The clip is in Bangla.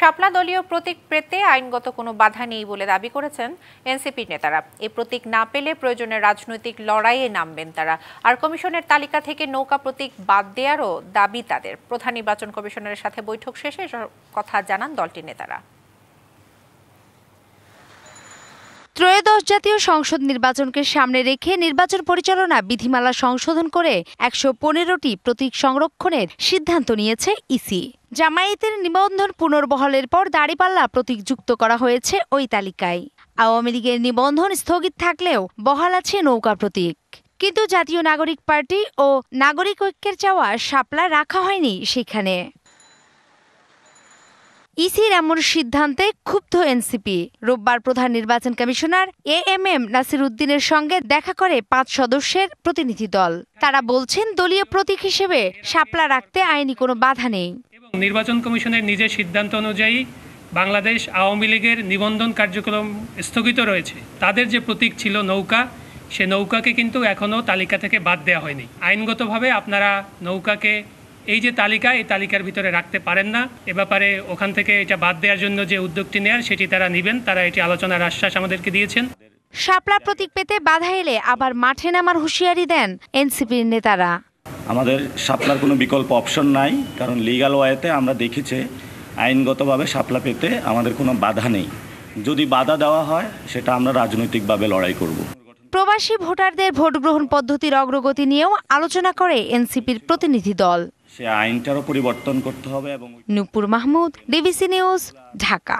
শাপলা দলীয় প্রতীক পেতে আইনগত কোনো বাধা নেই বলে দাবি করেছেন এনসিপির নেতারা। এই প্রতীক না পেলে প্রয়োজনে রাজনৈতিক লড়াইয়ে নামবেন তারা। আর কমিশনের তালিকা থেকে নৌকা প্রতীক বাদ দেওয়ারও দাবি তাদের। প্রধান নির্বাচন কমিশনারের সাথে বৈঠক শেষে কথা জানান দলটির নেতারা। ত্রয়োদশ জাতীয় সংসদ নির্বাচনকে সামনে রেখে নির্বাচন পরিচালনা বিধিমালা সংশোধন করে ১১৫টি প্রতীক সংরক্ষণের সিদ্ধান্ত নিয়েছে ইসি। জামায়াতের নিবন্ধন পুনর্বহালের পর দাঁড়িপাল্লা প্রতীক যুক্ত করা হয়েছে ওই তালিকায়। আওয়ামী লীগের নিবন্ধন স্থগিত থাকলেও বহাল আছে নৌকা প্রতীক। কিন্তু জাতীয় নাগরিক পার্টি ও নাগরিক ঐক্যের চাওয়া শাপলা রাখা হয়নি সেখানে। ইসির এমন সিদ্ধান্তে ক্ষুব্ধ এনসিপি। রোববার প্রধান নির্বাচন কমিশনার এএমএম নাসির উদ্দিনের সঙ্গে দেখা করে ৫ সদস্যের প্রতিনিধি দল। তারা বলছেন দলীয় প্রতীক হিসেবে শাপলা রাখতে আইনি কোনো বাধা নেই। নির্বাচন কমিশনের নিজের সিদ্ধান্ত অনুযায়ী বাংলাদেশ আওয়ামী লীগের নিবন্ধন কার্যক্রম স্থগিত রয়েছে। তাদের যে প্রতীক ছিল নৌকা, সে নৌকাকে কিন্তু এখনও তালিকা থেকে বাদ দেওয়া হয়নি। আইনগতভাবে আপনারা নৌকাকে এই যে তালিকা, এই তালিকার ভিতরে রাখতে পারেন না। এ ব্যাপারে ওখান থেকে এটা বাদ দেওয়ার জন্য যে উদ্যোগটি নেয়ার সেটি তারা নেবেন। তারা এটি আলোচনার আশ্বাস আমাদেরকে দিয়েছেন। শাপলা প্রতীক পেতে বাধা এলে আবার মাঠে নামার হুঁশিয়ারি দেন এনসিপির নেতারা। আমাদের শাপলার কোনো বিকল্প অপশন নাই, কারণ লিগ্যাল ওয়েতে আমরা দেখেছি আইনগতভাবে শাপলা পেতে আমাদের কোনো বাধা নেই। যদি বাধা দেওয়া হয় সেটা আমরা রাজনৈতিকভাবে লড়াই করব। প্রবাসী ভোটারদের ভোট গ্রহণ পদ্ধতির অগ্রগতি নিয়েও আলোচনা করে এনসিপির প্রতিনিধি দল। সে আইনটারও পরিবর্তন করতে হবে। এবং নূপুর মাহমুদ, ডিবিসি নিউজ, ঢাকা।